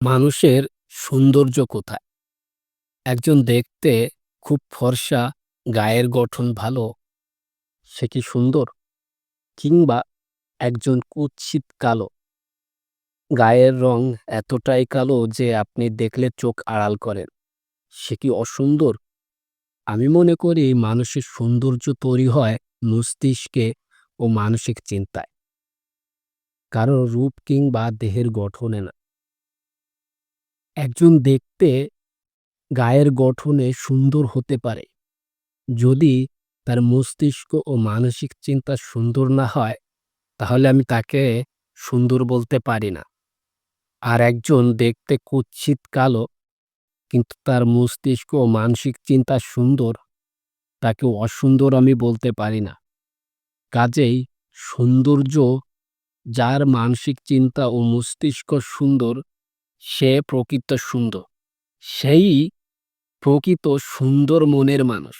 মানুষের সৌন্দর্য কোথায়? একজন দেখতে খুব ফর্সা, গায়ের গঠন ভালো, সে কি সুন্দর? কিংবা একজন কুৎসিত কালো, গায়ের রং এতটাই কালো যে আপনি দেখলে চোখ আড়াল করেন, সে কি অসুন্দর? আমি মনে করি মানুষের সৌন্দর্য তৈরি হয় মস্তিষ্কে ও মানসিক চিন্তায়, কারো রূপ কিংবা দেহের গঠনে না। একজন দেখতে গায়ের গঠনে সুন্দর হতে পারে, যদি তার মস্তিষ্ক ও মানসিক চিন্তা সুন্দর না হয়, তাহলে আমি তাকে সুন্দর বলতে পারি না। আর একজন দেখতে কুৎসিত কালো, কিন্তু তার মস্তিষ্ক ও মানসিক চিন্তা সুন্দর, তাকে অসুন্দর আমি বলতে পারি না। কাজেই সৌন্দর্য, যার মানসিক চিন্তা ও মস্তিষ্ক সুন্দর, সে প্রকৃত সুন্দর। সেই প্রকৃত সুন্দর মনের মানুষ।